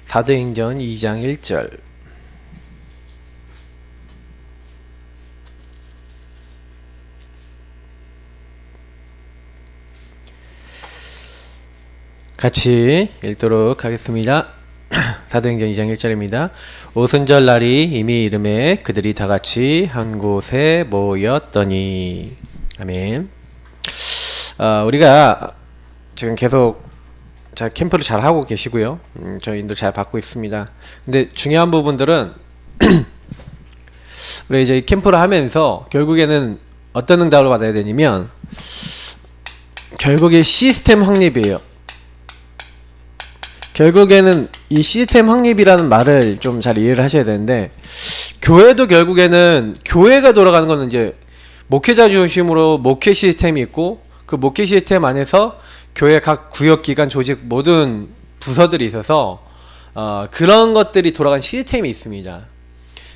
사도행전 2장 1절. 같이 읽도록 하겠습니다. 사도행전 2장 1절입니다. 오순절 날이 이미 이름에 그들이 다같이 한 곳에 모였더니. 아멘. 우리가 지금 계속 캠프를 잘 하고 계시고요. 저희도 잘 받고 있습니다. 근데 중요한 부분들은 우리 이제 캠프를 하면서 결국에는 어떤 응답을 받아야 되냐면 결국에 시스템 확립이에요. 결국에는 이 시스템 확립이라는 말을 좀 잘 이해를 하셔야 되는데, 교회도 결국에는 교회가 돌아가는 거는 이제 목회자 중심으로 목회 시스템이 있고, 그 목회 시스템 안에서 교회 각 구역 기관 조직 모든 부서들이 있어서 그런 것들이 돌아가는 시스템이 있습니다.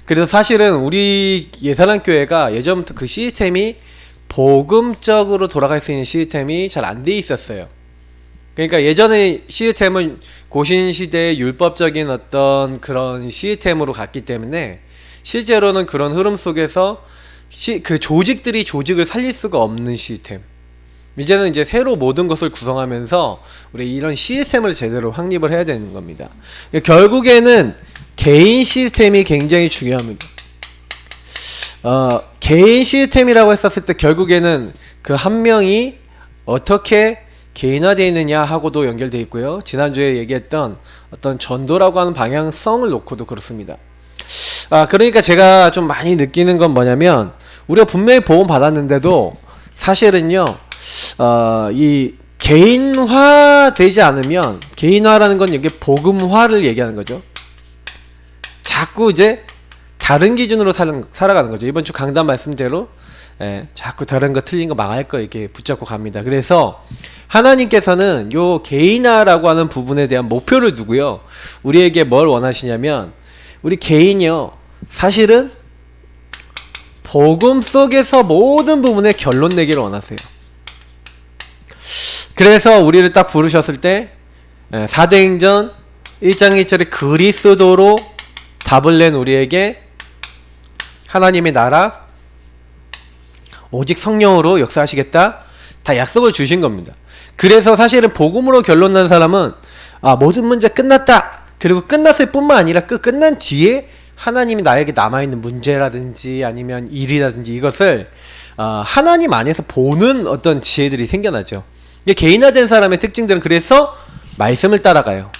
그래서 사실은 우리 예산한 교회가 예전부터 그 시스템이 복음적으로 돌아갈 수 있는 시스템이 잘 안 돼 있었어요. 그러니까 예전의 시스템은 고신시대의 율법적인 어떤 그런 시스템으로 갔기 때문에 실제로는 그런 흐름 속에서 그 조직들이 조직을 살릴 수가 없는 시스템. 이제는 이제 새로 모든 것을 구성하면서 우리 이런 시스템을 제대로 확립을 해야 되는 겁니다. 결국에는 개인 시스템이 굉장히 중요합니다. 개인 시스템이라고 했었을 때 결국에는 그 한 명이 어떻게 개인화되어 있느냐 하고도 연결되어 있고요. 지난주에 얘기했던 어떤 전도라고 하는 방향성을 놓고도 그렇습니다. 그러니까 제가 좀 많이 느끼는 건 뭐냐면, 우리가 분명히 보험 받았는데도 사실은요, 이 개인화 되지 않으면, 개인화라는 건 이게 복음화를 얘기하는 거죠. 자꾸 이제 다른 기준으로 살아가는 거죠. 이번 주 강단 말씀대로 자꾸 다른 거 틀린 거 망할 거 이렇게 붙잡고 갑니다. 그래서 하나님께서는 요 개인화라고 하는 부분에 대한 목표를 두고요, 우리에게 뭘 원하시냐면, 우리 개인이요, 사실은 복음 속에서 모든 부분에 결론 내기를 원하세요. 그래서 우리를 딱 부르셨을 때 사도행전 1장 1절에 그리스도로 답을 낸 우리에게 하나님의 나라 오직 성령으로 역사하시겠다, 다 약속을 주신 겁니다. 그래서 사실은 복음으로 결론 난 사람은 모든 문제 끝났다, 그리고 끝났을 뿐만 아니라 끝난 뒤에 하나님이 나에게 남아있는 문제라든지 아니면 일이라든지 이것을 하나님 안에서 보는 어떤 지혜들이 생겨나죠. 이게 개인화된 사람의 특징들은 그래서 말씀을 따라가요.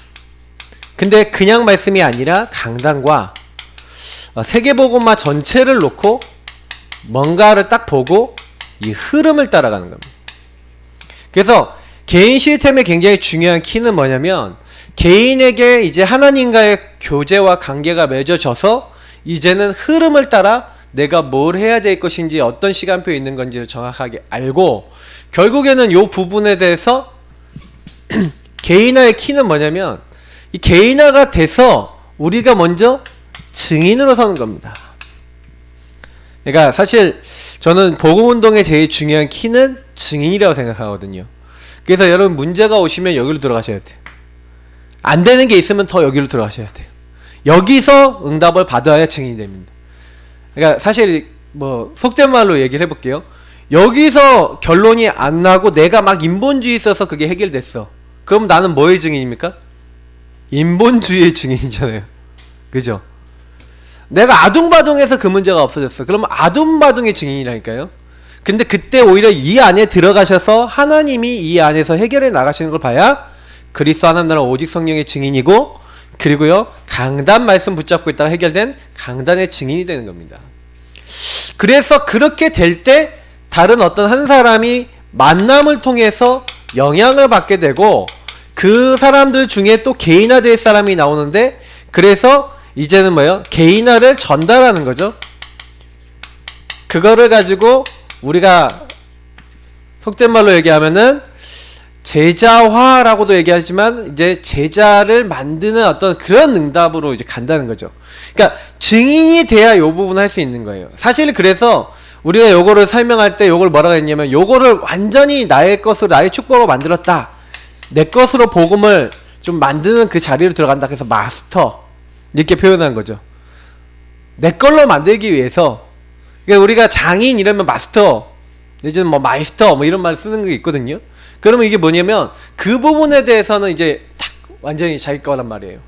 근데 그냥 말씀이 아니라 강단과 세계복음화 전체를 놓고 뭔가를 딱 보고 이 흐름을 따라가는 겁니다. 그래서 개인 시스템의 굉장히 중요한 키는 뭐냐면, 개인에게 이제 하나님과의 교제와 관계가 맺어져서 이제는 흐름을 따라 내가 뭘 해야 될 것인지, 어떤 시간표에 있는 건지를 정확하게 알고, 결국에는 이 부분에 대해서 개인화의 키는 뭐냐면, 이 개인화가 돼서 우리가 먼저 증인으로 서는 겁니다. 그러니까 사실 저는 복음운동의 제일 중요한 키는 증인이라고 생각하거든요. 그래서 여러분 문제가 오시면 여기로 들어가셔야 돼요. 안 되는 게 있으면 더 여기로 들어가셔야 돼요. 여기서 응답을 받아야 증인이 됩니다. 그러니까 사실 뭐 속된 말로 얘기를 해볼게요. 여기서 결론이 안 나고 내가 막 인본주의 있어서 그게 해결됐어. 그럼 나는 뭐의 증인입니까? 인본주의의 증인이잖아요. 그죠? 내가 아둥바둥해서 그 문제가 없어졌어. 그러면 아둥바둥의 증인이라니까요. 근데 그때 오히려 이 안에 들어가셔서 하나님이 이 안에서 해결해 나가시는 걸 봐야 그리스도 하나님 나라 오직 성령의 증인이고, 그리고요 강단 말씀 붙잡고 있다가 해결된 강단의 증인이 되는 겁니다. 그래서 그렇게 될 때 다른 어떤 한 사람이 만남을 통해서 영향을 받게 되고, 그 사람들 중에 또 개인화될 사람이 나오는데, 그래서 이제는 뭐예요? 개인화를 전달하는 거죠. 그거를 가지고 우리가 속된 말로 얘기하면은 제자화라고도 얘기하지만, 이제 제자를 만드는 어떤 그런 응답으로 이제 간다는 거죠. 그러니까 증인이 돼야 이 부분을 할 수 있는 거예요. 사실 그래서 우리가 요거를 설명할 때 요걸 뭐라고 했냐면 요거를 완전히 나의 것으로 나의 축복으로 만들었다. 내 것으로 복음을 좀 만드는 그 자리로 들어간다. 그래서 마스터 이렇게 표현한 거죠. 내 걸로 만들기 위해서. 그러니까 우리가 장인 이러면 마스터, 이제는 뭐 마이스터 뭐 이런 말 쓰는 게 있거든요. 그러면 이게 뭐냐면 그 부분에 대해서는 이제 딱 완전히 자기 거란 말이에요.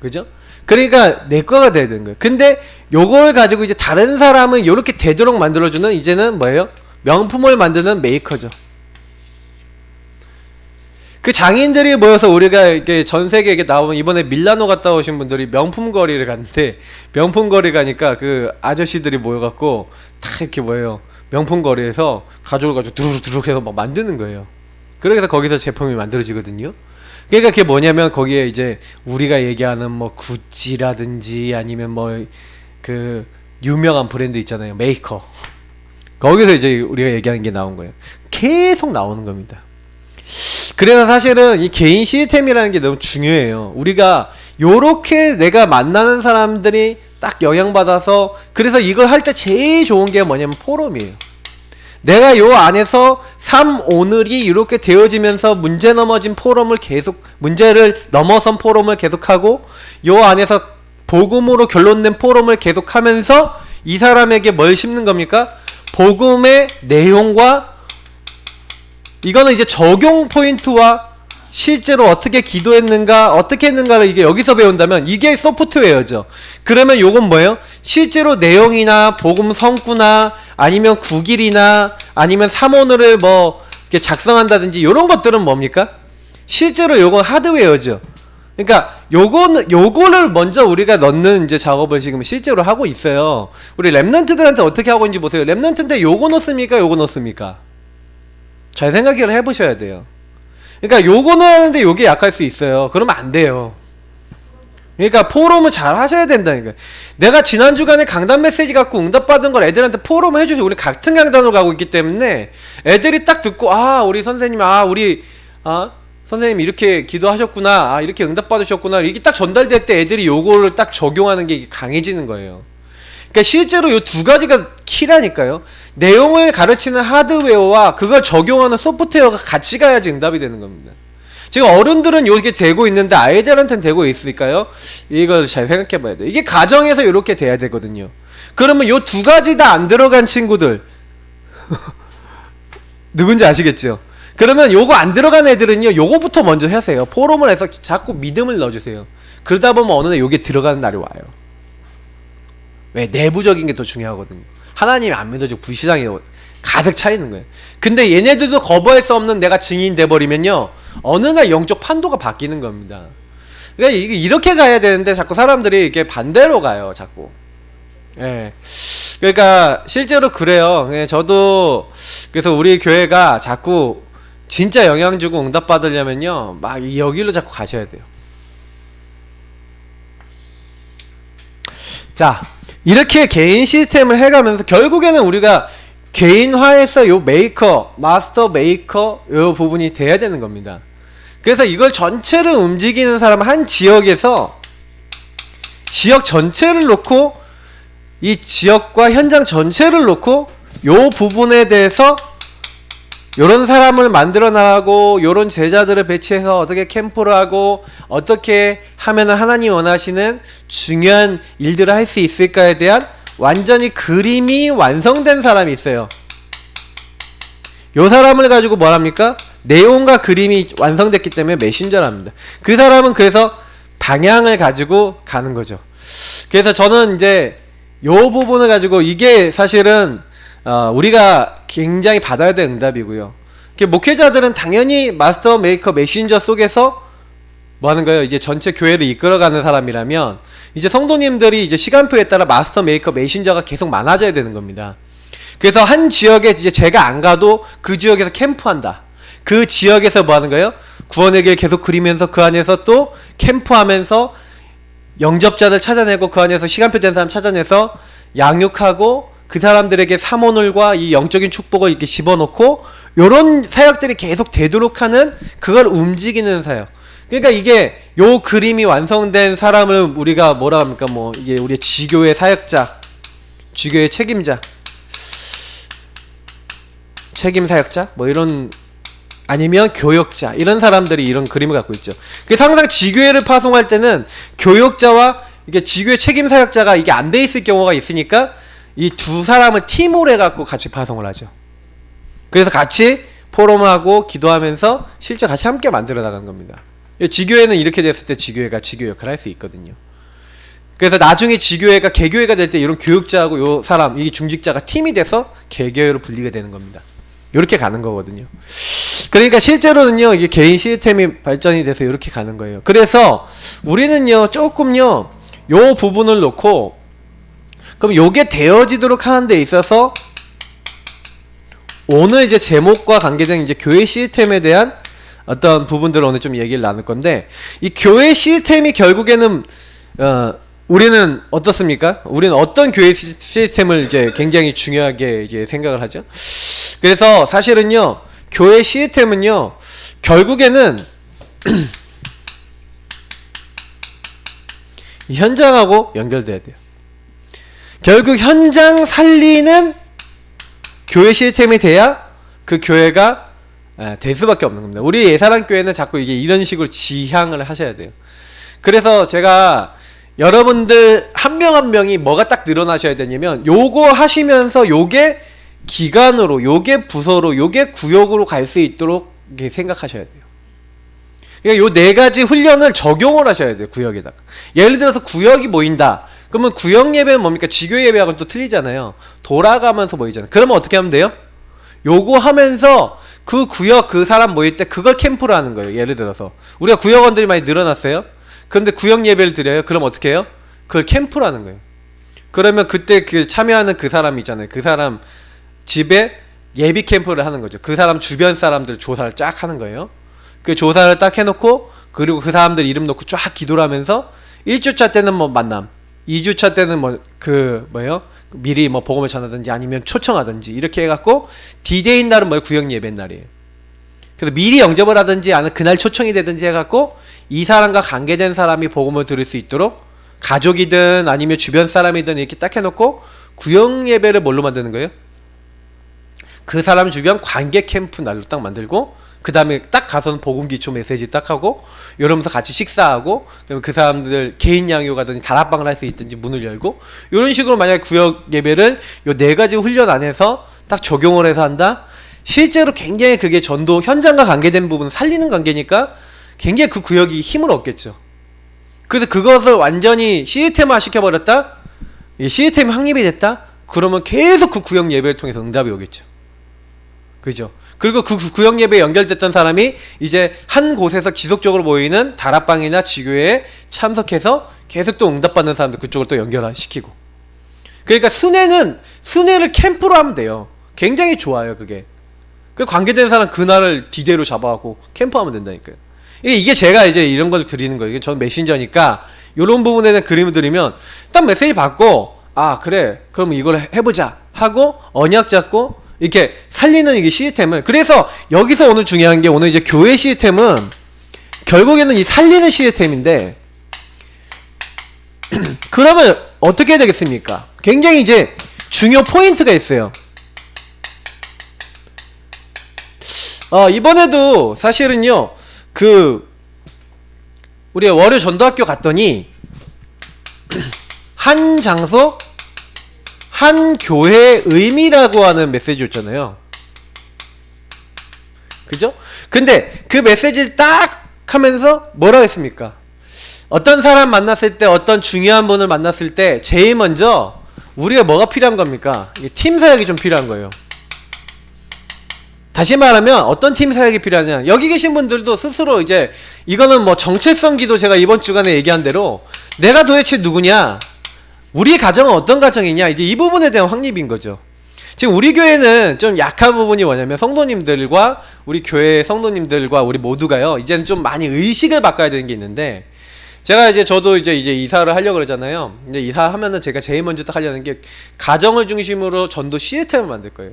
그죠? 그러니까 내 거가 돼야 되는 거예요. 근데 요걸 가지고 이제 다른 사람은 요렇게 되도록 만들어주는 이제는 뭐예요? 명품을 만드는 메이커죠. 그 장인들이 모여서 우리가 이렇게 전 세계에 이렇게 나오면 이번에 밀라노 갔다 오신 분들이 명품 거리를 갔는데 명품 거리 가니까 그 아저씨들이 모여갖고 다 이렇게 뭐예요? 명품 거리에서 가죽을 가지고 두루두루 해서 막 만드는 거예요. 그래서 거기서 제품이 만들어지거든요. 그러니까 그게 뭐냐면 거기에 이제 우리가 얘기하는 뭐 구찌라든지 아니면 뭐 그 유명한 브랜드 있잖아요. 메이커. 거기서 이제 우리가 얘기하는 게 나온 거예요. 계속 나오는 겁니다. 그래서 사실은 이 개인 시스템이라는 게 너무 중요해요. 우리가 요렇게 내가 만나는 사람들이 딱 영향받아서 그래서 이걸 할 때 제일 좋은 게 뭐냐면 포럼이에요. 내가 요 안에서 오늘이 이렇게 되어지면서 문제 넘어진 포럼을 계속 문제를 넘어선 포럼을 계속하고 요 안에서 복음으로 결론낸 포럼을 계속하면서 이 사람에게 뭘 심는 겁니까? 복음의 내용과 이거는 이제 적용 포인트와 실제로 어떻게 기도했는가 어떻게 했는가를 이게 여기서 배운다면 이게 소프트웨어죠. 그러면 요건 뭐예요? 실제로 내용이나 복음 성구나 아니면 구길이나 아니면 삼원을 뭐 이렇게 작성한다든지 요런 것들은 뭡니까? 실제로 요건 하드웨어죠. 그러니까 요거를 먼저 우리가 넣는 이제 작업을 지금 실제로 하고 있어요. 우리 랩런트들한테 어떻게 하고 있는지 보세요. 랩런트인데 요거 넣습니까? 요거 넣습니까? 잘 생각을 해보셔야 돼요. 그러니까 요거는 하는데 요게 약할 수 있어요. 그러면 안 돼요. 그러니까 포럼을 잘 하셔야 된다니까. 내가 지난 주간에 강단 메시지 갖고 응답받은 걸 애들한테 포럼을 해주세요. 우리 같은 강단으로 가고 있기 때문에 애들이 딱 듣고 우리 선생님 선생님 이렇게 기도하셨구나, 이렇게 응답받으셨구나, 이게 딱 전달될 때 애들이 요거를 딱 적용하는 게 강해지는 거예요. 그러니까 실제로 요 두 가지가 키라니까요. 내용을 가르치는 하드웨어와 그걸 적용하는 소프트웨어가 같이 가야지 응답이 되는 겁니다. 지금 어른들은 요게 되고 있는데 아이들한테는 되고 있으니까요. 이걸 잘 생각해 봐야 돼요. 이게 가정에서 이렇게 돼야 되거든요. 그러면 요 두 가지 다 안 들어간 친구들 누군지 아시겠죠? 그러면 요거 안 들어간 애들은요, 요거부터 먼저 하세요. 포럼을 해서 자꾸 믿음을 넣어주세요. 그러다 보면 어느 날 요게 들어가는 날이 와요. 왜? 내부적인 게 더 중요하거든요. 하나님이 안 믿어지고 불신앙이 가득 차 있는 거예요. 근데 얘네들도 거부할 수 없는 내가 증인 돼버리면요, 어느 날 영적 판도가 바뀌는 겁니다. 그러니까 이렇게 가야 되는데 자꾸 사람들이 이렇게 반대로 가요, 자꾸. 예. 그러니까 실제로 그래요. 저도 그래서 우리 교회가 자꾸 진짜 영향 주고 응답 받으려면요, 막 여기로 자꾸 가셔야 돼요. 자, 이렇게 개인 시스템을 해가면서 결국에는 우리가 개인화해서 요 메이커, 마스터 메이커 요 부분이 돼야 되는 겁니다. 그래서 이걸 전체를 움직이는 사람, 한 지역에서 지역 전체를 놓고 이 지역과 현장 전체를 놓고 요 부분에 대해서 요런 사람을 만들어 나가고 요런 제자들을 배치해서 어떻게 캠프를 하고 어떻게 하면 하나님 원하시는 중요한 일들을 할 수 있을까에 대한 완전히 그림이 완성된 사람이 있어요. 요 사람을 가지고 뭐랍니까? 내용과 그림이 완성됐기 때문에 메신저랍니다. 그 사람은 그래서 방향을 가지고 가는 거죠. 그래서 저는 이제 요 부분을 가지고 이게 사실은 우리가 굉장히 받아야 될 응답이고요. 목회자들은 당연히 마스터 메이커 메신저 속에서 뭐 하는 거예요? 이제 전체 교회를 이끌어가는 사람이라면 이제 성도님들이 이제 시간표에 따라 마스터 메이커 메신저가 계속 많아져야 되는 겁니다. 그래서 한 지역에 이제 제가 안 가도 그 지역에서 캠프한다. 그 지역에서 뭐 하는 거예요? 구원의 길 계속 그리면서 그 안에서 또 캠프하면서 영접자들 찾아내고 그 안에서 시간표 된 사람 찾아내서 양육하고 그 사람들에게 사모늘과 이 영적인 축복을 이렇게 집어넣고 요런 사역들이 계속 되도록 하는 그걸 움직이는 사역. 그러니까 이게 요 그림이 완성된 사람을 우리가 뭐라 합니까? 뭐 이게 우리 지교의 사역자, 지교의 책임자. 책임 사역자 뭐 이런, 아니면 교역자, 이런 사람들이 이런 그림을 갖고 있죠. 그래서 항상 지교회를 파송할 때는 교역자와 이게 지교회 책임 사역자가 이게 안 돼 있을 경우가 있으니까 이 두 사람을 팀으로 해갖고 같이 파송을 하죠. 그래서 같이 포럼하고 기도하면서 실제 같이 함께 만들어 나간 겁니다. 지교회는 이렇게 됐을 때 지교회가 지교 역할을 할 수 있거든요. 그래서 나중에 지교회가 개교회가 될 때 이런 교육자하고 요 사람, 이 중직자가 팀이 돼서 개교회로 분리가 되는 겁니다. 이렇게 가는 거거든요. 그러니까 실제로는요, 이게 개인 시스템이 발전이 돼서 이렇게 가는 거예요. 그래서 우리는요, 조금요, 요 부분을 놓고, 그럼 요게 되어지도록 하는 데 있어서 오늘 이제 제목과 관계된 이제 교회 시스템에 대한 어떤 부분들을 오늘 좀 얘기를 나눌 건데, 이 교회 시스템이 결국에는 우리는 어떻습니까? 우리는 어떤 교회 시스템을 이제 굉장히 중요하게 이제 생각을 하죠. 그래서 사실은요, 교회 시스템은요, 결국에는 현장하고 연결돼야 돼요. 결국 현장 살리는 교회 시스템이 돼야 그 교회가 될 수밖에 없는 겁니다. 우리 예사랑교회는 자꾸 이게 이런 식으로 지향을 하셔야 돼요. 그래서 제가 여러분들 한 명 한 명이 뭐가 딱 늘어나셔야 되냐면, 요거 하시면서 요게 기관으로, 요게 부서로, 요게 구역으로 갈 수 있도록 이렇게 생각하셔야 돼요. 그러니까 요 네 가지 훈련을 적용을 하셔야 돼요, 구역에다가. 예를 들어서 구역이 모인다. 그러면 구역 예배는 뭡니까? 지교 예배하고는 또 틀리잖아요. 돌아가면서 모이잖아요. 그러면 어떻게 하면 돼요? 요거 하면서 그 구역 그 사람 모일 때 그걸 캠프로 하는 거예요. 예를 들어서 우리가 구역원들이 많이 늘어났어요. 그런데 구역 예배를 드려요. 그럼 어떻게 해요? 그걸 캠프로 하는 거예요. 그러면 그때 그 참여하는 그 사람 있잖아요. 그 사람 집에 예비 캠프를 하는 거죠. 그 사람 주변 사람들 조사를 쫙 하는 거예요. 그 조사를 딱 해놓고, 그리고 그 사람들 이름 놓고 쫙 기도를 하면서 1주차 때는 뭐 만남, 2주차 때는 미리 뭐 복음을 전하든지 아니면 초청하든지 이렇게 해갖고 D-Day인 날은 구역 예배 날이에요. 그래서 미리 영접을 하든지 아니면 그날 초청이 되든지 해갖고 이 사람과 관계된 사람이 복음을 들을 수 있도록 가족이든 아니면 주변 사람이든 이렇게 딱 해놓고 구역 예배를 뭘로 만드는 거예요? 그 사람 주변 관계 캠프 날로 딱 만들고, 그 다음에 딱 가서는 복음 기초 메시지 딱 하고 이러면서 같이 식사하고, 그러면 그 사람들 개인 양육하든지 다락방을 할 수 있든지 문을 열고, 이런 식으로 만약에 구역 예배를 요 네 가지 훈련 안에서 딱 적용을 해서 한다? 실제로 굉장히 그게 전도 현장과 관계된 부분 살리는 관계니까 굉장히 그 구역이 힘을 얻겠죠. 그래서 그것을 완전히 시스템화 시켜버렸다? 이 시스템이 확립이 됐다? 그러면 계속 그 구역 예배를 통해서 응답이 오겠죠. 그죠? 그리고 그 구역 예배에 연결됐던 사람이 이제 한 곳에서 지속적으로 모이는 다락방이나 지교회에 참석해서 계속 또 응답받는 사람들 그쪽으로 또 연결시키고. 그러니까 순회를 캠프로 하면 돼요. 굉장히 좋아요, 그게. 그 관계된 사람 그날을 디데이로 잡아갖고 캠프하면 된다니까요. 이게 제가 이제 이런 걸 드리는 거예요. 저는 메신저니까 이런 부분에 대한 그림을 드리면 딱 메시지 받고, 아 그래 그럼 이걸 해보자 하고 언약 잡고 이렇게 살리는 이게 시스템을. 그래서 여기서 오늘 중요한 게, 오늘 이제 교회 시스템은 결국에는 이 살리는 시스템인데 그러면 어떻게 해야 되겠습니까? 굉장히 이제 중요 포인트가 있어요. 이번에도 사실은요, 우리 월요 전도학교 갔더니 한 장소 한 교회의 의미라고 하는 메시지였잖아요. 그죠? 근데 그 메시지를 딱 하면서 뭐라고 했습니까? 어떤 사람 만났을 때, 어떤 중요한 분을 만났을 때 제일 먼저 우리가 뭐가 필요한 겁니까? 팀 사역이 좀 필요한 거예요. 다시 말하면 어떤 팀 사역이 필요하냐, 여기 계신 분들도 스스로 이제 이거는 뭐 정체성 기도, 제가 이번 주간에 얘기한 대로 내가 도대체 누구냐, 우리 가정은 어떤 가정이냐, 이제 이 부분에 대한 확립인 거죠. 지금 우리 교회는 좀 약한 부분이 뭐냐면, 성도님들과 우리 교회 성도님들과 우리 모두가요, 이제는 좀 많이 의식을 바꿔야 되는 게 있는데, 저도 이제 이사를 하려고 그러잖아요. 이제 이사하면은 제가 제일 먼저 딱 하려는 게 가정을 중심으로 전도 시스템을 만들 거예요.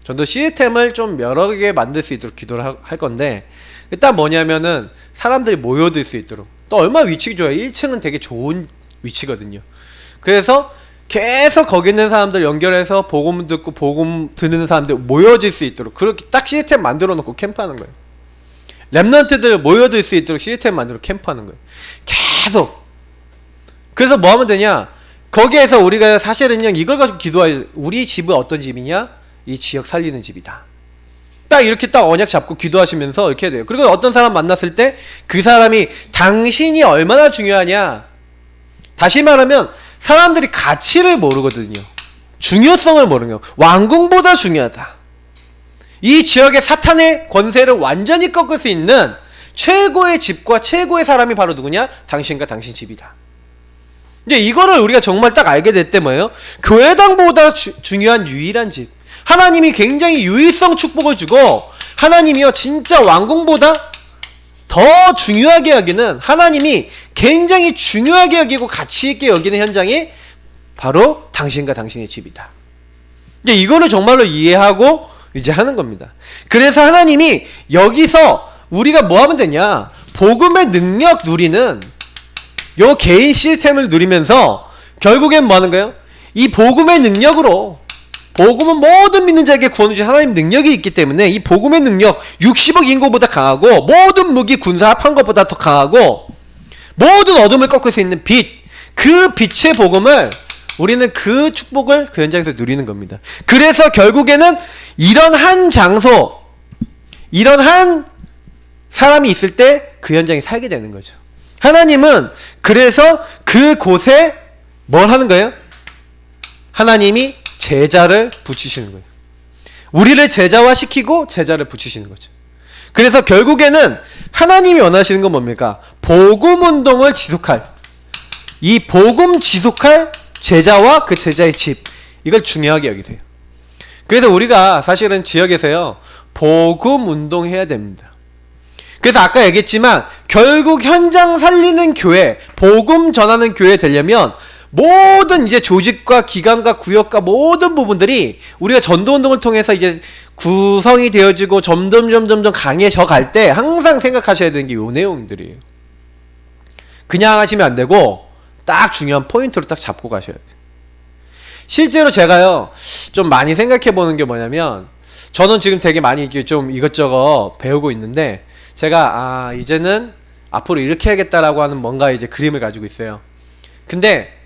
전도 시스템을 좀 여러 개 만들 수 있도록 기도를 할 건데, 일단 뭐냐면은 사람들이 모여들 수 있도록. 또 얼마나 위치가 좋아요. 1층은 되게 좋은 위치거든요. 그래서 계속 거기 있는 사람들 연결해서 복음 듣고 복음 듣는 사람들 모여질 수 있도록 그렇게 딱 시스템 만들어 놓고 캠프하는 거예요. 랩런트들 모여들 수 있도록 시스템 만들어 캠프하는 거예요. 계속. 그래서 뭐 하면 되냐? 거기에서 우리가 사실은요, 이걸 가지고 기도할, 우리 집은 어떤 집이냐? 이 지역 살리는 집이다. 딱 이렇게 딱 언약 잡고 기도하시면서 이렇게 해야 돼요. 그리고 어떤 사람 만났을 때 그 사람이 당신이 얼마나 중요하냐? 다시 말하면 사람들이 가치를 모르거든요. 중요성을 모르는 거예요. 왕궁보다 중요하다. 이 지역의 사탄의 권세를 완전히 꺾을 수 있는 최고의 집과 최고의 사람이 바로 누구냐? 당신과 당신 집이다. 이제 이거를 우리가 정말 딱 알게 될 때 뭐예요? 교회당보다 중요한 유일한 집. 하나님이 굉장히 유일성 축복을 주고 하나님이요 진짜 왕궁보다 더 중요하게 여기는, 하나님이 굉장히 중요하게 여기고 가치 있게 여기는 현장이 바로 당신과 당신의 집이다. 이제 이거를 정말로 이해하고 이제 하는 겁니다. 그래서 하나님이 여기서 우리가 뭐 하면 되냐? 복음의 능력 누리는 요 개인 시스템을 누리면서 결국엔 뭐 하는 거예요? 이 복음의 능력으로, 복음은 모든 믿는 자에게 구원을 주신 하나님 능력이 있기 때문에 이 복음의 능력 60억 인구보다 강하고 모든 무기 군사 합한 것보다 더 강하고 모든 어둠을 꺾을 수 있는 빛, 그 빛의 복음을 우리는 그 축복을 그 현장에서 누리는 겁니다. 그래서 결국에는 이런 한 장소, 이런 한 사람이 있을 때 그 현장에 살게 되는 거죠. 하나님은 그래서 그곳에 뭘 하는 거예요? 하나님이 제자를 붙이시는 거예요. 우리를 제자화시키고 제자를 붙이시는 거죠. 그래서 결국에는 하나님이 원하시는 건 뭡니까? 복음 운동을 지속할, 이 복음 지속할 제자와 그 제자의 집, 이걸 중요하게 여기세요. 그래서 우리가 사실은 지역에서요 복음 운동해야 됩니다. 그래서 아까 얘기했지만 결국 현장 살리는 교회, 복음 전하는 교회 되려면 모든 이제 조직과 기관과 구역과 모든 부분들이 우리가 전도운동을 통해서 이제 구성이 되어지고 점점 강해져 갈 때 항상 생각하셔야 되는 게 요 내용들이에요. 그냥 하시면 안 되고 딱 중요한 포인트로 딱 잡고 가셔야 돼요. 실제로 제가요 좀 많이 생각해 보는 게 뭐냐면, 저는 지금 되게 많이 좀 이것저것 배우고 있는데, 제가 이제는 앞으로 이렇게 해야겠다라고 하는 뭔가 이제 그림을 가지고 있어요. 근데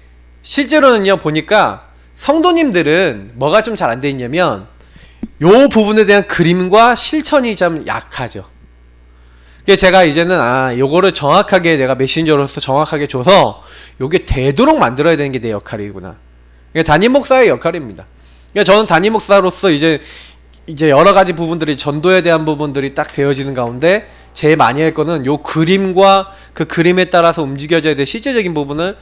실제로는요 보니까 성도님들은 뭐가 좀 잘 안 돼 있냐면 요 부분에 대한 그림과 실천이 좀 약하죠. 그래서 제가 이제는 요거를 정확하게 내가 메신저로서 정확하게 줘서 요게 되도록 만들어야 되는 게 내 역할이구나. 이게 담임 목사의 역할입니다. 그러니까 저는 담임 목사로서 이제 여러 가지 부분들이, 전도에 대한 부분들이 딱 되어지는 가운데 제일 많이 할 거는 요 그림과 그 그림에 따라서 움직여져야 될 실제적인 부분을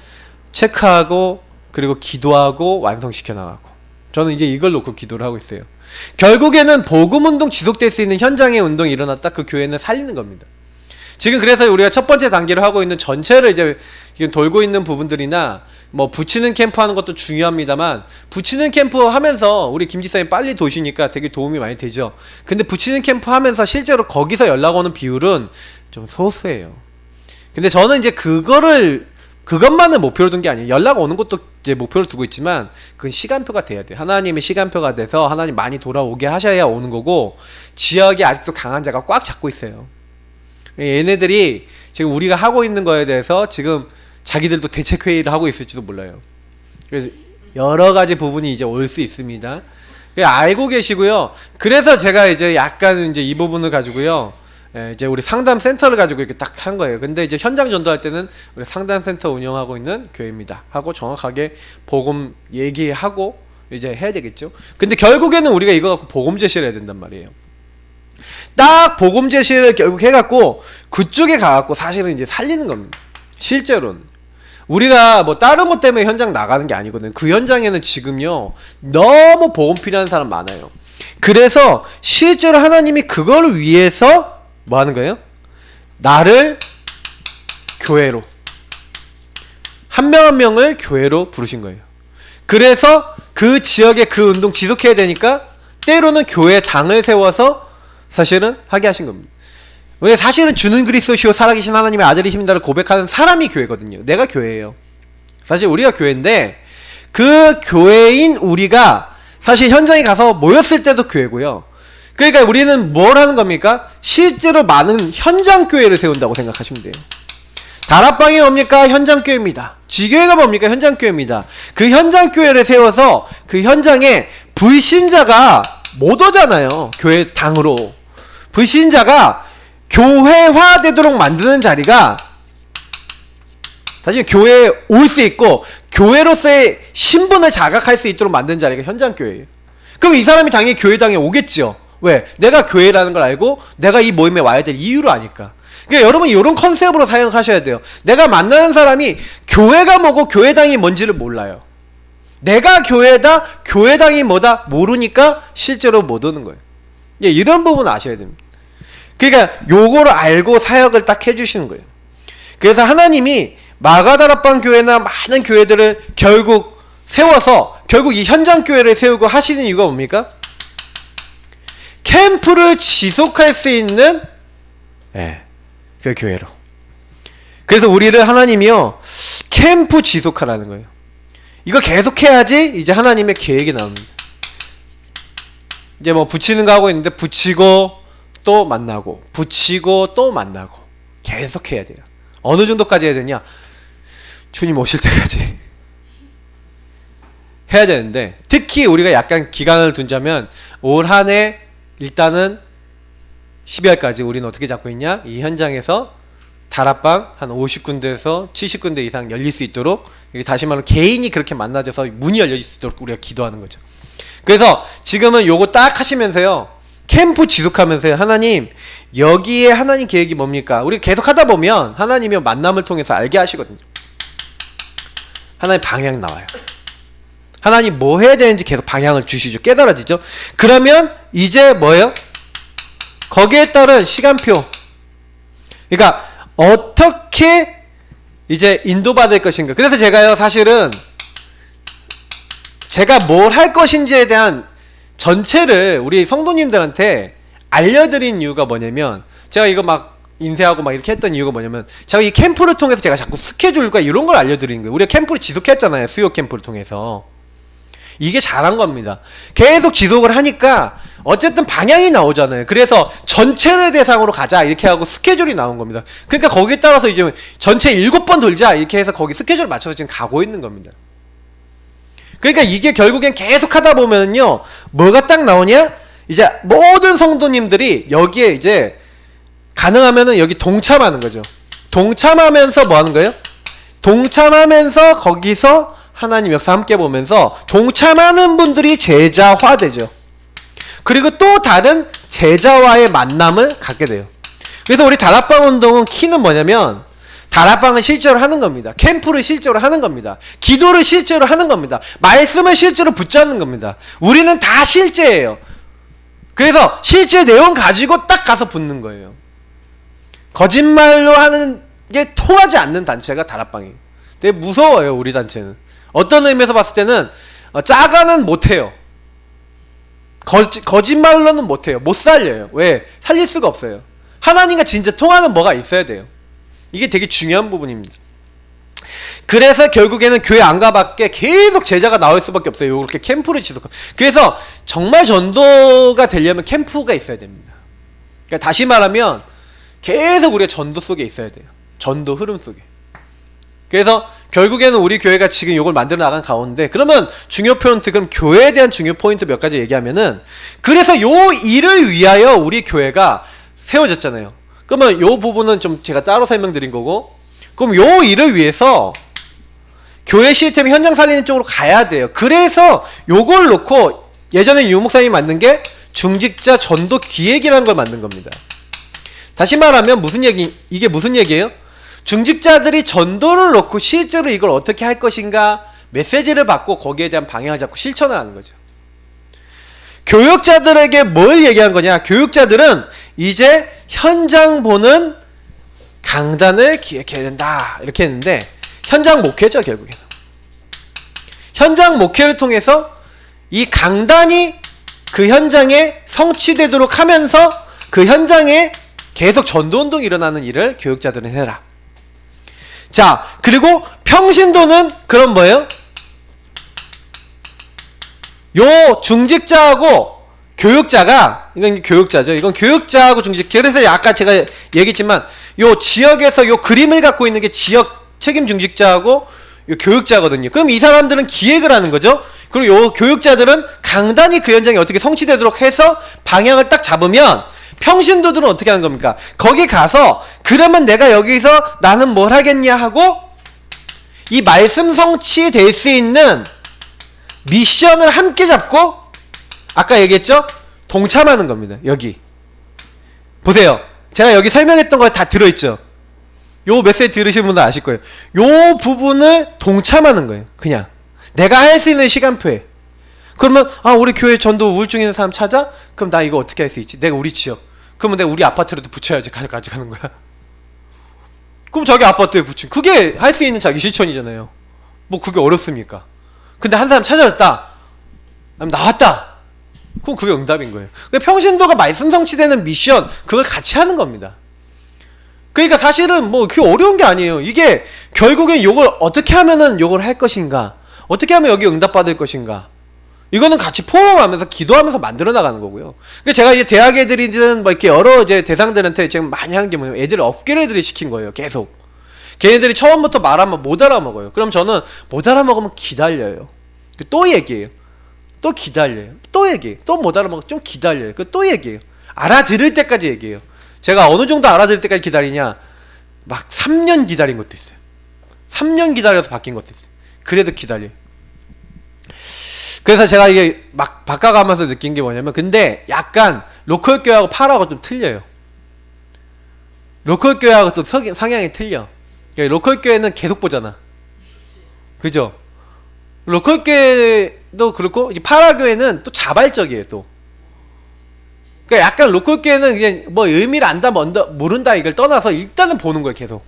체크하고 그리고 기도하고 완성시켜 나가고, 저는 이제 이걸 놓고 기도를 하고 있어요. 결국에는 복음 운동 지속될 수 있는 현장의 운동이 일어났다, 그 교회는 살리는 겁니다. 지금 그래서 우리가 첫 번째 단계를 하고 있는 전체를 이제 돌고 있는 부분들이나 뭐 붙이는 캠프 하는 것도 중요합니다만, 붙이는 캠프 하면서 우리 김지사님 빨리 도시니까 되게 도움이 많이 되죠. 근데 붙이는 캠프 하면서 실제로 거기서 연락 오는 비율은 좀 소수예요. 근데 저는 이제 그것만을 목표로 둔 게 아니에요. 연락 오는 것도 이제 목표로 두고 있지만 그건 시간표가 돼야 돼요. 하나님의 시간표가 돼서 하나님 많이 돌아오게 하셔야 오는 거고, 지역에 아직도 강한 자가 꽉 잡고 있어요. 얘네들이 지금 우리가 하고 있는 거에 대해서 지금 자기들도 대책회의를 하고 있을지도 몰라요. 그래서 여러 가지 부분이 이제 올 수 있습니다. 알고 계시고요. 그래서 제가 이제 약간 이제 이 부분을 가지고요, 이제 우리 상담 센터를 가지고 이렇게 딱 한 거예요. 근데 이제 현장 전도할 때는 우리 상담 센터 운영하고 있는 교회입니다 하고 정확하게 복음 얘기하고 이제 해야 되겠죠. 근데 결국에는 우리가 이거 갖고 복음 제시를 해야 된단 말이에요. 딱 복음 제시를 결국 해갖고 그쪽에 가갖고 사실은 이제 살리는 겁니다. 실제로는 우리가 뭐 다른 것 때문에 현장 나가는 게 아니거든요. 그 현장에는 지금요 너무 복음 필요한 사람 많아요. 그래서 실제로 하나님이 그걸 위해서 뭐 하는 거예요? 나를 교회로, 한 명 한 명을 교회로 부르신 거예요. 그래서 그 지역에 그 운동 지속해야 되니까 때로는 교회 당을 세워서 사실은 하게 하신 겁니다. 왜? 사실은 주는 그리스도시요 살아계신 하나님의 아들이십니다를 고백하는 사람이 교회거든요. 내가 교회예요. 사실 우리가 교회인데, 그 교회인 우리가 사실 현장에 가서 모였을 때도 교회고요. 그러니까 우리는 뭘 하는 겁니까? 실제로 많은 현장 교회를 세운다고 생각하시면 돼요. 다락방이 뭡니까? 현장 교회입니다. 지교회가 뭡니까? 현장 교회입니다. 그 현장 교회를 세워서 그 현장에 불신자가 못 오잖아요. 교회 당으로. 불신자가 교회화되도록 만드는 자리가 사실 교회에 올 수 있고 교회로서의 신분을 자각할 수 있도록 만드는 자리가 현장 교회예요. 그럼 이 사람이 당연히 교회당에 오겠죠. 왜? 내가 교회라는 걸 알고 내가 이 모임에 와야 될 이유를 아니까. 그러니까 여러분 이런 컨셉으로 사용하셔야 돼요. 내가 만나는 사람이 교회가 뭐고 교회당이 뭔지를 몰라요. 내가 교회다, 교회당이 뭐다 모르니까 실제로 못 오는 거예요. 예, 이런 부분 아셔야 됩니다. 그러니까 요거를 알고 사역을 딱 해주시는 거예요. 그래서 하나님이 마가다락방 교회나 많은 교회들을 결국 세워서 결국 이 현장 교회를 세우고 하시는 이유가 뭡니까? 캠프를 지속할 수 있는 그 교회로. 그래서 우리를 하나님이요 캠프 지속하라는 거예요. 이거 계속해야지 이제 하나님의 계획이 나옵니다. 이제 뭐 붙이는 거 하고 있는데 붙이고 또 만나고 붙이고 또 만나고 계속해야 돼요. 어느 정도까지 해야 되냐? 주님 오실 때까지 해야 되는데, 특히 우리가 약간 기간을 둔자면 올 한 해 일단은 12월까지 우리는 어떻게 잡고 있냐? 이 현장에서 다락방 한 50군데에서 70군데 이상 열릴 수 있도록, 다시 말하면 개인이 그렇게 만나져서 문이 열릴 수 있도록 우리가 기도하는 거죠. 그래서 지금은 요거 딱 하시면서요 캠프 지속하면서요, 하나님 여기에 하나님 계획이 뭡니까? 우리 계속 하다 보면 하나님이 만남을 통해서 알게 하시거든요. 하나님 방향 나와요. 하나님 뭐 해야 되는지 계속 방향을 주시죠. 깨달아지죠. 그러면 이제 뭐예요? 거기에 따른 시간표, 그러니까 어떻게 이제 인도받을 것인가. 그래서 제가요 사실은 제가 뭘 할 것인지에 대한 전체를 우리 성도님들한테 알려드린 이유가 뭐냐면, 제가 이거 막 인쇄하고 막 이렇게 했던 이유가 뭐냐면, 제가 이 캠프를 통해서 제가 자꾸 스케줄과 이런 걸 알려드리는 거예요. 우리가 캠프를 지속했잖아요. 수요 캠프를 통해서. 이게 잘한 겁니다. 계속 지속을 하니까 어쨌든 방향이 나오잖아요. 그래서 전체를 대상으로 가자 이렇게 하고 스케줄이 나온 겁니다. 그러니까 거기에 따라서 이제 전체 7번 돌자 이렇게 해서 거기 스케줄 맞춰서 지금 가고 있는 겁니다. 그러니까 이게 결국엔 계속 하다 보면요 뭐가 딱 나오냐, 이제 모든 성도님들이 여기에 이제 가능하면은 여기 동참하는 거죠. 동참하면서 뭐 하는 거예요? 동참하면서 거기서 하나님 역사 함께 보면서 동참하는 분들이 제자화 되죠. 그리고 또 다른 제자와의 만남을 갖게 돼요. 그래서 우리 다락방 운동은 키는 뭐냐면, 다락방을 실제로 하는 겁니다. 캠프를 실제로 하는 겁니다. 기도를 실제로 하는 겁니다. 말씀을 실제로 붙잡는 겁니다. 우리는 다 실제예요. 그래서 실제 내용 가지고 딱 가서 붙는 거예요. 거짓말로 하는 게 통하지 않는 단체가 다락방이에요. 되게 무서워요. 우리 단체는 어떤 의미에서 봤을 때는 짜가는 못해요. 거짓말로는 못해요. 못 살려요. 왜? 살릴 수가 없어요. 하나님과 진짜 통하는 뭐가 있어야 돼요. 이게 되게 중요한 부분입니다. 그래서 결국에는 교회 안 가밖에 계속 제자가 나올 수밖에 없어요. 이렇게 캠프를 지속하고. 그래서 정말 전도가 되려면 캠프가 있어야 됩니다. 그러니까 다시 말하면 계속 우리가 전도 속에 있어야 돼요. 전도 흐름 속에. 그래서 결국에는 우리 교회가 지금 이걸 만들어 나간 가운데, 그러면 중요 포인트, 그럼 교회에 대한 중요 포인트 몇 가지 얘기하면은, 그래서 요 일을 위하여 우리 교회가 세워졌잖아요. 그러면 요 부분은 좀 제가 따로 설명드린 거고, 그럼 요 일을 위해서 교회 시스템 현장 살리는 쪽으로 가야 돼요. 그래서 요걸 놓고 예전에 유 목사님이 만든 게 중직자 전도 기획이라는 걸 만든 겁니다. 다시 말하면 이게 무슨 얘기예요? 중직자들이 전도를 놓고 실제로 이걸 어떻게 할 것인가 메시지를 받고 거기에 대한 방향을 잡고 실천을 하는 거죠. 교육자들에게 뭘 얘기한 거냐? 교육자들은 이제 현장 보는 강단을 기획해야 된다 이렇게 했는데, 현장 목회죠. 결국에는 현장 목회를 통해서 이 강단이 그 현장에 성취되도록 하면서 그 현장에 계속 전도운동이 일어나는 일을 교육자들은 해라. 자, 그리고 평신도는 그럼 뭐예요? 요 중직자하고 교육자가, 이건 교육자죠. 이건 교육자하고 중직자. 그래서 아까 제가 얘기했지만 요 지역에서 요 그림을 갖고 있는 게 지역 책임 중직자하고 요 교육자거든요. 그럼 이 사람들은 기획을 하는 거죠. 그리고 요 교육자들은 강단이 그 현장이 어떻게 성취되도록 해서 방향을 딱 잡으면 평신도들은 어떻게 하는 겁니까? 거기 가서 그러면 내가 여기서 나는 뭘 하겠냐 하고 이 말씀 성취될 수 있는 미션을 함께 잡고 아까 얘기했죠? 동참하는 겁니다. 여기 보세요. 제가 여기 설명했던 거 다 들어있죠? 요 메시지 들으시는 분들 아실 거예요. 요 부분을 동참하는 거예요. 그냥 내가 할 수 있는 시간표에. 그러면 우리 교회 전도 우울증 있는 사람 찾아? 그럼 나 이거 어떻게 할 수 있지? 내가 우리 지역. 그러면 내가 우리 아파트로도 붙여야지. 가져가는 거야. 그럼 자기 아파트에 붙인. 그게 할 수 있는 자기 실천이잖아요. 뭐 그게 어렵습니까? 근데 한 사람 찾아졌다. 나왔다. 그럼 그게 응답인 거예요. 평신도가 말씀 성취되는 미션, 그걸 같이 하는 겁니다. 그러니까 사실은 뭐 그게 어려운 게 아니에요. 이게 결국엔 요걸 어떻게 하면은 요걸 할 것인가, 어떻게 하면 여기 응답받을 것인가, 이거는 같이 포럼하면서 기도하면서 만들어 나가는 거고요. 그러니까 제가 이제 대학 애들이든 뭐 이렇게 여러 이제 대상들한테 지금 많이 하는 게 뭐냐면 애들을 업그레이드를 시킨 거예요. 계속. 걔네들이 처음부터 말하면 못 알아먹어요. 그럼 저는 못 알아먹으면 기다려요. 또 얘기해요. 또 기다려요. 또 얘기해요. 또 못 알아먹으면 좀 기다려요. 또 얘기해요. 알아들을 때까지 얘기해요. 제가 어느 정도 알아들을 때까지 기다리냐? 막 3년 기다린 것도 있어요. 3년 기다려서 바뀐 것도 있어요. 그래도 기다려요. 그래서 제가 이게 막 바꿔가면서 느낀 게 뭐냐면, 근데 약간 로컬 교회하고 파라하고 좀 틀려요. 로컬 교회하고 좀 성향이 틀려. 그러니까 로컬 교회는 계속 보잖아. 그죠? 로컬 교회도 그렇고, 이 파라 교회는 또 자발적이에요, 또. 그러니까 약간 로컬 교회는 그냥 뭐 의미를 안다, 모른다 이걸 떠나서 일단은 보는 거예요, 계속.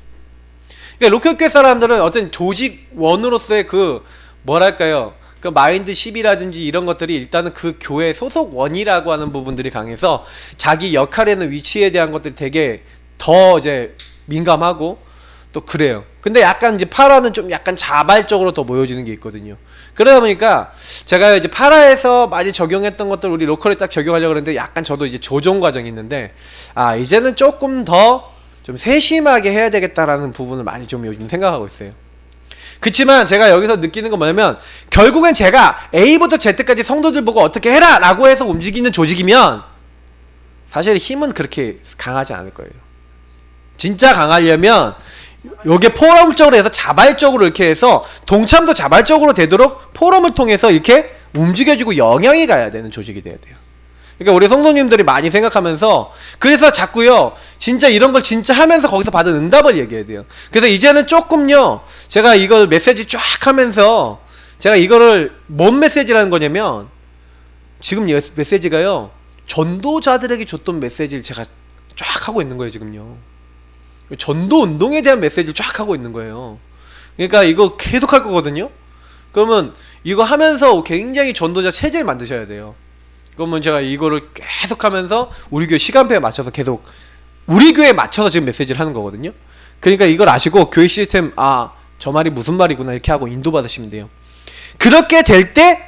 그러니까 로컬 교회 사람들은 어떤 조직원으로서의 그, 뭐랄까요, 그 마인드 10이라든지 이런 것들이 일단은 그 교회 소속원이라고 하는 부분들이 강해서 자기 역할에는 위치에 대한 것들이 되게 더 이제 민감하고 또 그래요. 근데 약간 이제 파라는 좀 약간 자발적으로 더 모여지는 게 있거든요. 그러다 보니까 제가 이제 파라에서 많이 적용했던 것들 우리 로컬에 딱 적용하려고 그랬는데 약간 저도 이제 조정 과정이 있는데, 이제는 조금 더 좀 세심하게 해야 되겠다라는 부분을 많이 좀 요즘 생각하고 있어요. 그치만 제가 여기서 느끼는 건 뭐냐면, 결국엔 제가 A부터 Z까지 성도들 보고 어떻게 해라! 라고 해서 움직이는 조직이면 사실 힘은 그렇게 강하지 않을 거예요. 진짜 강하려면 요게 포럼적으로 해서 자발적으로 이렇게 해서 동참도 자발적으로 되도록 포럼을 통해서 이렇게 움직여주고 영향이 가야 되는 조직이 돼야 돼요. 그러니까 우리 성도님들이 많이 생각하면서, 그래서 자꾸요 진짜 이런 걸 진짜 하면서 거기서 받은 응답을 얘기해야 돼요. 그래서 이제는 조금요 제가 이걸 메시지 쫙 하면서 제가 이거를 뭔 메시지라는 거냐면, 지금 메시지가요 전도자들에게 줬던 메시지를 제가 쫙 하고 있는 거예요. 지금요 전도 운동에 대한 메시지를 쫙 하고 있는 거예요. 그러니까 이거 계속 할 거거든요. 그러면 이거 하면서 굉장히 전도자 체제를 만드셔야 돼요. 그러면 제가 이거를 계속 하면서 우리 교회 시간표에 맞춰서 계속 우리 교회에 맞춰서 지금 메시지를 하는 거거든요. 그러니까 이걸 아시고 교회 시스템, 저 말이 무슨 말이구나 이렇게 하고 인도받으시면 돼요. 그렇게 될 때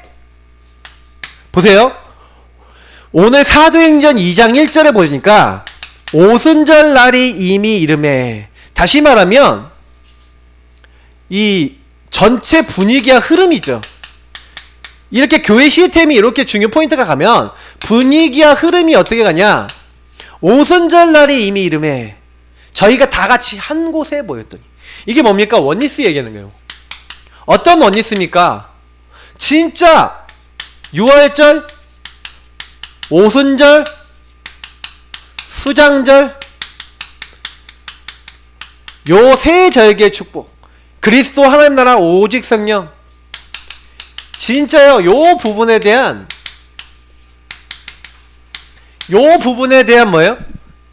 보세요. 오늘 사도행전 2장 1절에 보니까 오순절 날이 이미 이름에, 다시 말하면 이 전체 분위기와 흐름이죠. 이렇게 교회 시스템이 이렇게 중요 포인트가 가면 분위기와 흐름이 어떻게 가냐, 오순절 날이 이미 이름에 저희가 다 같이 한 곳에 모였더니, 이게 뭡니까? 원리스 얘기하는 거예요. 어떤 원리스입니까? 진짜 유월절, 오순절, 수장절, 요 세 절기의 축복, 그리스도 하나님 나라 오직 성령, 진짜요 요 부분에 대한 뭐예요?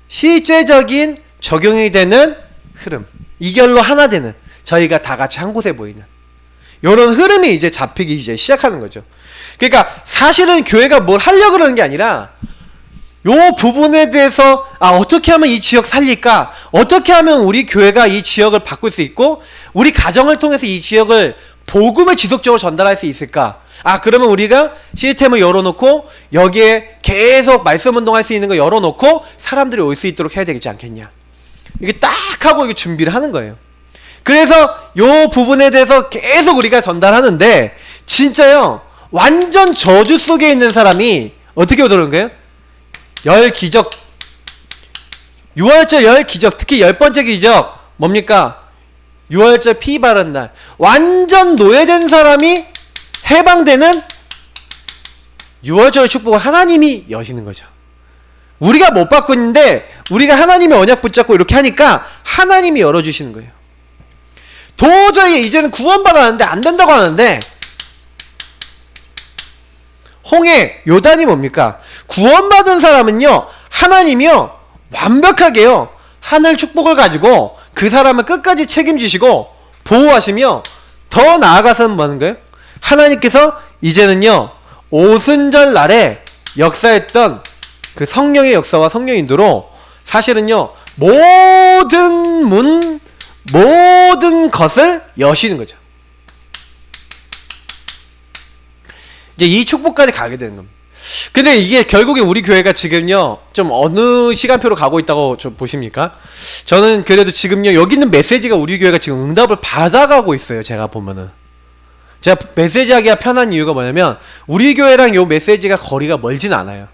실제적인 적용이 되는 흐름, 이결로 하나 되는, 저희가 다 같이 한 곳에 모이는 요런 흐름이 이제 잡히기 이제 시작하는 거죠. 그러니까 사실은 교회가 뭘 하려고 그러는 게 아니라 요 부분에 대해서 어떻게 하면 이 지역 살릴까? 어떻게 하면 우리 교회가 이 지역을 바꿀 수 있고 우리 가정을 통해서 이 지역을 복음을 지속적으로 전달할 수 있을까? 아, 그러면 우리가 시스템을 열어놓고 여기에 계속 말씀 운동할 수 있는 거 열어놓고 사람들이 올 수 있도록 해야 되지 않겠냐? 이게 딱 하고 이게 준비를 하는 거예요. 그래서 요 부분에 대해서 계속 우리가 전달하는데 진짜요, 완전 저주 속에 있는 사람이 어떻게 오더라는 거예요? 열 기적, 6월절 열 기적, 특히 10번째 기적 뭡니까? 6월절 피 바른 날, 완전 노예된 사람이 해방되는 6월절 축복을 하나님이 여시는 거죠. 우리가 못 받고 있는데 우리가 하나님의 언약 붙잡고 이렇게 하니까 하나님이 열어주시는 거예요. 도저히 이제는 구원받았는데 안 된다고 하는데, 홍해 요단이 뭡니까? 구원받은 사람은요, 하나님이요 완벽하게요 하늘 축복을 가지고 그 사람을 끝까지 책임지시고 보호하시며, 더 나아가서는 뭐 하는 거예요? 하나님께서 이제는요 오순절 날에 역사했던 그 성령의 역사와 성령 인도로 사실은요 모든 것을 여시는 거죠. 이제 이 축복까지 가게 되는 겁니다. 근데 이게 결국에 우리 교회가 지금요 좀 어느 시간표로 가고 있다고 좀 보십니까? 저는 그래도 지금요 여기 있는 메시지가 우리 교회가 지금 응답을 받아가고 있어요. 제가 보면은 제가 메시지 하기가 편한 이유가 뭐냐면 우리 교회랑 요 메시지가 거리가 멀진 않아요.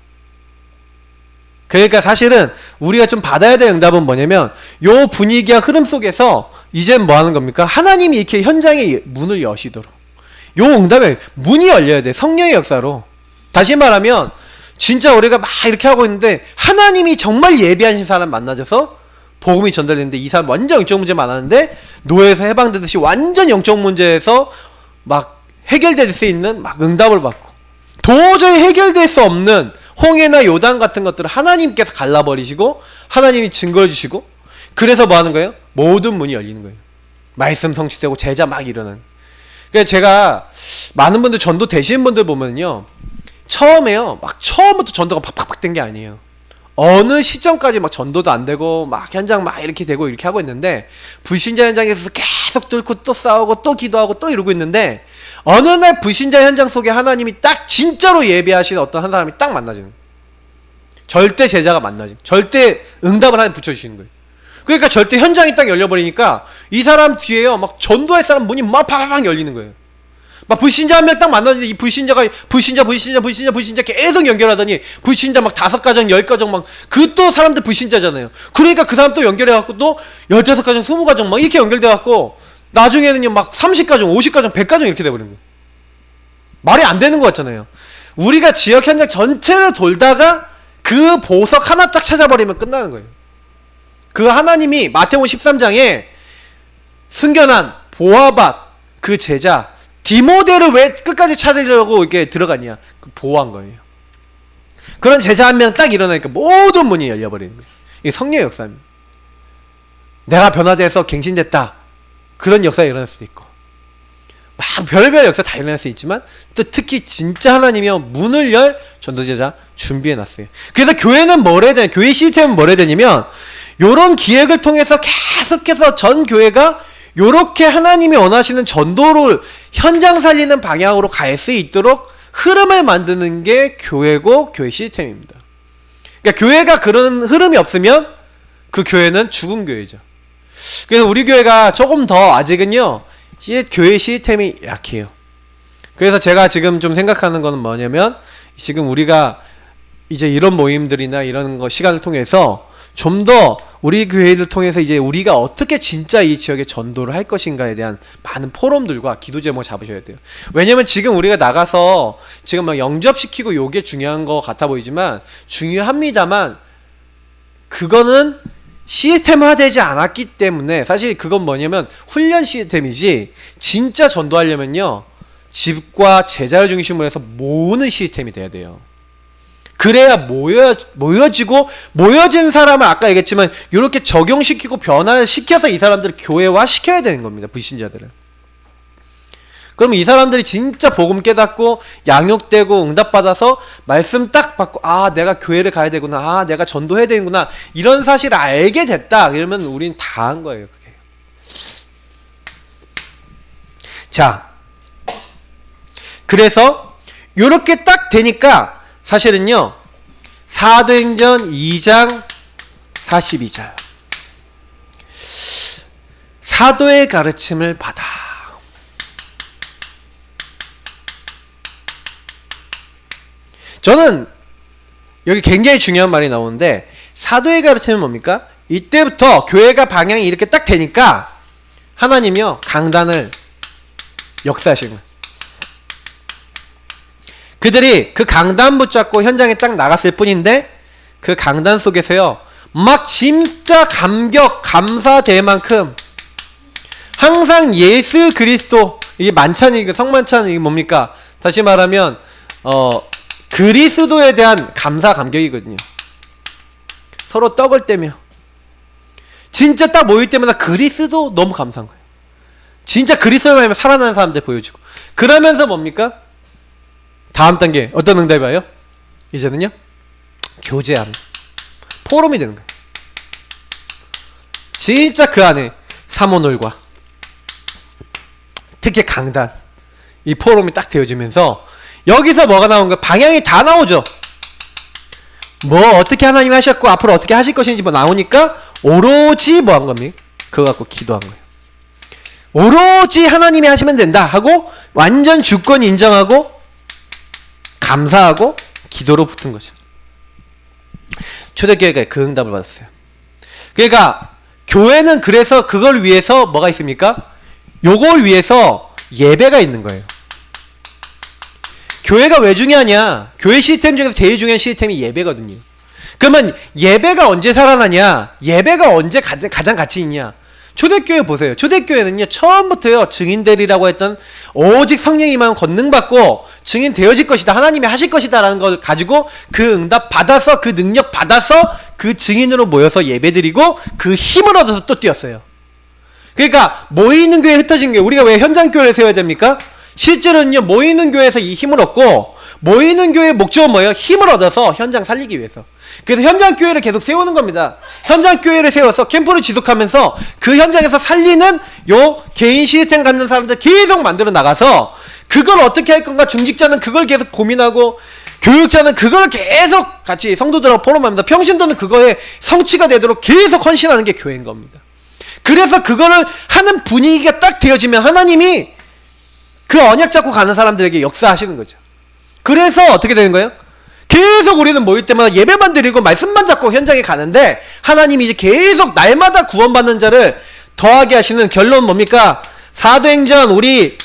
그러니까 사실은 우리가 좀 받아야 될 응답은 뭐냐면 요 분위기와 흐름 속에서 이젠 뭐 하는 겁니까? 하나님이 이렇게 현장에 문을 여시도록 요 응답에 문이 열려야 돼. 성령의 역사로. 다시 말하면 진짜 우리가 막 이렇게 하고 있는데 하나님이 정말 예비하신 사람 만나줘서 복음이 전달되는데 이 사람 완전 영적 문제 많았는데 노예에서 해방되듯이 완전 영적 문제에서 막 해결될 수 있는 막 응답을 받고, 도저히 해결될 수 없는 홍해나 요단 같은 것들을 하나님께서 갈라버리시고 하나님이 증거해 주시고, 그래서 뭐 하는 거예요? 모든 문이 열리는 거예요. 말씀 성취되고 제자 막 일어나는. 그러니까 제가 많은 분들 전도 되시는 분들 보면요 처음에요 막 처음부터 전도가 팍팍팍 된 게 아니에요. 어느 시점까지 막 전도도 안 되고 막 현장 막 이렇게 되고 이렇게 하고 있는데, 불신자 현장에서 계속 뚫고 또 싸우고 또 기도하고 또 이러고 있는데, 어느 날 불신자 현장 속에 하나님이 딱 진짜로 예배하시는 어떤 한 사람이 딱 만나지는 거예요. 절대 제자가 만나지, 절대 응답을 하나님 붙여주시는 거예요. 그러니까 절대 현장이 딱 열려버리니까 이 사람 뒤에요 막 전도할 사람 문이 막 팍팍 열리는 거예요. 막 불신자 한 명 딱 만났는데 이 불신자가 불신자 계속 연결하더니 불신자 막 5가정 10가정 막 그 또 사람들 불신자잖아요. 그러니까 그 사람 또 연결해갖고 또 15가정 20가정 막 이렇게 연결돼갖고 나중에는요 막 30가정 50가정 100가정 이렇게 돼버리는 거예요. 말이 안 되는 것 같잖아요. 우리가 지역 현장 전체를 돌다가 그 보석 하나 딱 찾아버리면 끝나는 거예요. 그 하나님이 마태복음 13장에 숨겨난 보아밭 그 제자 디모데를 왜 끝까지 찾으려고 이렇게 들어갔냐? 그 보호한 거예요. 그런 제자 한 명 딱 일어나니까 모든 문이 열려버리는 거예요. 이게 성령의 역사입니다. 내가 변화돼서 갱신됐다. 그런 역사가 일어날 수도 있고 막 별별 역사 다 일어날 수 있지만 또 특히 진짜 하나님이요 문을 열 전도제자 준비해놨어요. 그래서 교회는 뭘 해야 되냐, 교회 시스템은 뭘 해야 되냐면 요런 기획을 통해서 계속해서 전 교회가 요렇게 하나님이 원하시는 전도를 현장 살리는 방향으로 갈 수 있도록 흐름을 만드는 게 교회고 교회 시스템입니다. 그러니까 교회가 그런 흐름이 없으면 그 교회는 죽은 교회죠. 그래서 우리 교회가 조금 더 아직은요 교회 시스템이 약해요. 그래서 제가 지금 좀 생각하는 거는 뭐냐면 지금 우리가 이제 이런 모임들이나 이런 거 시간을 통해서 좀 더 우리 교회를 통해서 이제 우리가 어떻게 진짜 이 지역에 전도를 할 것인가에 대한 많은 포럼들과 기도 제목을 잡으셔야 돼요. 왜냐면 지금 우리가 나가서 지금 막 영접시키고 요게 중요한 거 같아 보이지만 중요합니다만 그거는 시스템화되지 않았기 때문에 사실 그건 뭐냐면 훈련 시스템이지 진짜 전도하려면요 집과 제자를 중심으로 해서 모으는 시스템이 돼야 돼요. 그래야 모여지고 모여진 사람을 아까 얘기했지만 이렇게 적용시키고 변화를 시켜서 이 사람들을 교회화 시켜야 되는 겁니다. 불신자들을. 그러면 이 사람들이 진짜 복음 깨닫고 양육되고 응답받아서 말씀 딱 받고 아 내가 교회를 가야 되구나, 아 내가 전도해야 되는구나 이런 사실을 알게 됐다. 이러면 우린 다 한 거예요. 그게. 자 그래서 요렇게 딱 되니까 사실은요 사도행전 2장 42절 사도의 가르침을 받아. 저는 여기 굉장히 중요한 말이 나오는데 사도의 가르침은 뭡니까? 이때부터 교회가 방향이 이렇게 딱 되니까 하나님이요 강단을 역사하시는 거예요. 그들이 그 강단 붙잡고 현장에 딱 나갔을 뿐인데 그 강단 속에서요 막 진짜 감격 감사될 만큼 항상 예수 그리스도 이게 만찬이 성만찬 이게 뭡니까? 다시 말하면 그리스도에 대한 감사 감격이거든요. 서로 떡을 떼며 진짜 딱 모일 때마다 그리스도 너무 감사한 거예요. 진짜 그리스도만 하면 살아나는 사람들 보여주고 그러면서 뭡니까? 다음 단계 어떤 응답이 와요? 이제는요 교제하는 포럼이 되는 거예요. 진짜 그 안에 사모놀과 특히 강단 이 포럼이 딱 되어지면서 여기서 뭐가 나온 거야? 방향이 다 나오죠. 뭐 어떻게 하나님이 하셨고 앞으로 어떻게 하실 것인지 뭐 나오니까 오로지 뭐 한 겁니까? 그거 갖고 기도한 거예요. 오로지 하나님이 하시면 된다 하고 완전 주권 인정하고 감사하고 기도로 붙은 거죠. 초대교회가 그 응답을 받았어요. 그러니까 교회는 그래서 그걸 위해서 뭐가 있습니까? 요걸 위해서 예배가 있는 거예요. 교회가 왜 중요하냐? 교회 시스템 중에서 제일 중요한 시스템이 예배거든요. 그러면 예배가 언제 살아나냐? 예배가 언제 가장 가치 있냐? 초대교회 보세요. 초대교회는요 처음부터요 증인되리라고 했던 오직 성령이 임하면 권능받고 증인 되어질 것이다 하나님이 하실 것이다 라는 걸 가지고 그 응답 받아서 그 능력 받아서 그 증인으로 모여서 예배드리고 그 힘을 얻어서 또 뛰었어요. 그러니까 모이는 교회 흩어진 교회 우리가 왜 현장교회를 세워야 됩니까? 실제로는요 모이는 교회에서 이 힘을 얻고 모이는 교회의 목적은 뭐예요? 힘을 얻어서 현장 살리기 위해서. 그래서 현장교회를 계속 세우는 겁니다. 현장교회를 세워서 캠프를 지속하면서 그 현장에서 살리는 요 개인 시스템 갖는 사람들 계속 만들어 나가서 그걸 어떻게 할 건가 중직자는 그걸 계속 고민하고 교육자는 그걸 계속 같이 성도들하고 포럼합니다. 평신도는 그거에 성취가 되도록 계속 헌신하는 게 교회인 겁니다. 그래서 그거를 하는 분위기가 딱 되어지면 하나님이 그 언약 잡고 가는 사람들에게 역사하시는 거죠. 그래서 어떻게 되는 거예요? 계속 우리는 모일 때마다 예배만 드리고 말씀만 잡고 현장에 가는데 하나님이 이제 계속 날마다 구원받는 자를 더하게 하시는 결론 뭡니까? 사도행전 우리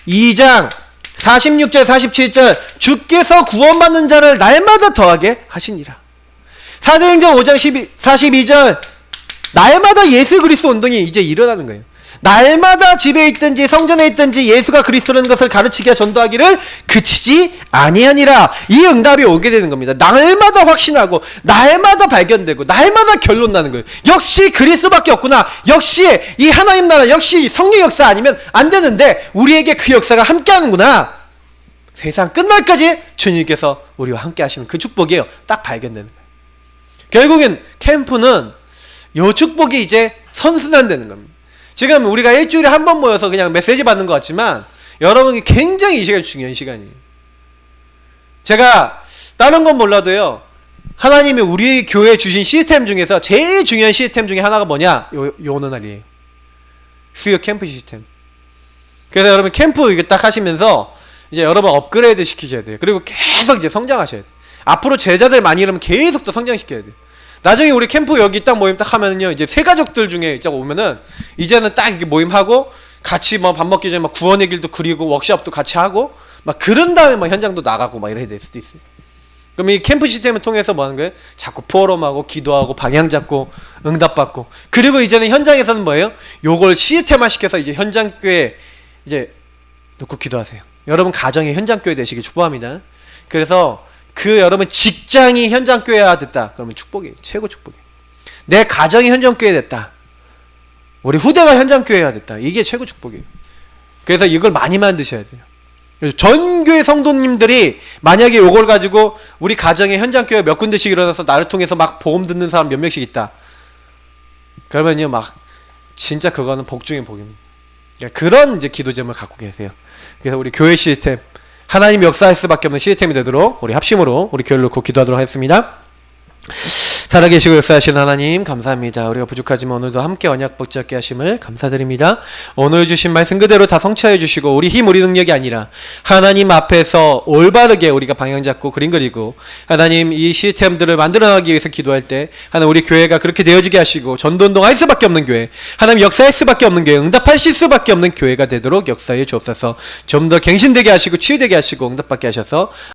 2장 46절 47절 주께서 구원받는 자를 날마다 더하게 하시니라. 사도행전 5장 42절 날마다 예수 그리스도 운동이 이제 일어나는 거예요. 날마다 집에 있든지 성전에 있든지 예수가 그리스도라는 것을 가르치기와 전도하기를 그치지 아니하니라. 이 응답이 오게 되는 겁니다. 날마다 확신하고 날마다 발견되고 날마다 결론 나는 거예요. 역시 그리스도밖에 없구나. 역시 이 하나님 나라 역시 성령 역사 아니면 안 되는데 우리에게 그 역사가 함께 하는구나. 세상 끝날까지 주님께서 우리와 함께 하시는 그 축복이에요. 딱 발견되는 거예요. 결국엔 캠프는 이 축복이 이제 선순환되는 겁니다. 지금 우리가 일주일에 한 번 모여서 그냥 메시지 받는 것 같지만 여러분이 굉장히 이 시간이 중요한 시간이에요. 제가 다른 건 몰라도요 하나님이 우리 교회에 주신 시스템 중에서 제일 중요한 시스템 중에 하나가 뭐냐? 요 어느 날이에요. 수요 캠프 시스템. 그래서 여러분 캠프 이게 딱 하시면서 이제 여러분 업그레이드 시키셔야 돼요. 그리고 계속 이제 성장하셔야 돼요. 앞으로 제자들 많이 이러면 계속 또 성장시켜야 돼요. 나중에 우리 캠프 여기 딱 모임 딱 하면은요, 이제 새 가족들 중에 딱 오면은, 이제는 딱 이렇게 모임하고, 같이 뭐 밥 먹기 전에 막 구원의 길도 그리고, 워크숍도 같이 하고, 막 그런 다음에 막 현장도 나가고 막 이래야 될 수도 있어요. 그럼 이 캠프 시스템을 통해서 뭐 하는 거예요? 자꾸 포럼하고, 기도하고, 방향 잡고, 응답받고. 그리고 이제는 현장에서는 뭐예요? 요걸 시스템화 시켜서 이제 현장교회 이제 놓고 기도하세요. 여러분 가정이 현장교회 되시길 축복합니다. 그래서 그 여러분 직장이 현장교회가 됐다. 그러면 축복이에요. 최고 축복이에요. 내 가정이 현장교회 됐다. 우리 후대가 현장교회가 됐다. 이게 최고 축복이에요. 그래서 이걸 많이 만드셔야 돼요. 그래서 전 교회 성도님들이 만약에 이걸 가지고 우리 가정에 현장교회 몇 군데씩 일어나서 나를 통해서 막 복음 듣는 사람 몇 명씩 있다. 그러면요 막 진짜 그거는 복 중에 복입니다. 그런 이제 기도 제목을 갖고 계세요. 그래서 우리 교회 시스템 하나님 역사할 수밖에 없는 시스템이 되도록 우리 합심으로 우리 교회를 놓고 기도하도록 하겠습니다. 살아계시고 역사하시는 하나님 감사합니다. 우리가 부족하지만 오늘도 함께 언약 복잡게 하심을 감사드립니다. 오늘 주신 말씀 그대로 다 성취하여 주시고 우리 힘 우리 능력이 아니라 하나님 앞에서 올바르게 우리가 방향 잡고 그림 그리고 하나님 이 시스템들을 만들어나가기 위해서 기도할 때 하나님 우리 교회가 그렇게 되어지게 하시고 전도운동할 수밖에 없는 교회, 하나님 역사할 수밖에 없는 교회, 응답하실 수밖에 없는 교회가 되도록 역사해 주옵소서. 좀 더 갱신되게 하시고 치유되게 하시고 응답받게 하셔서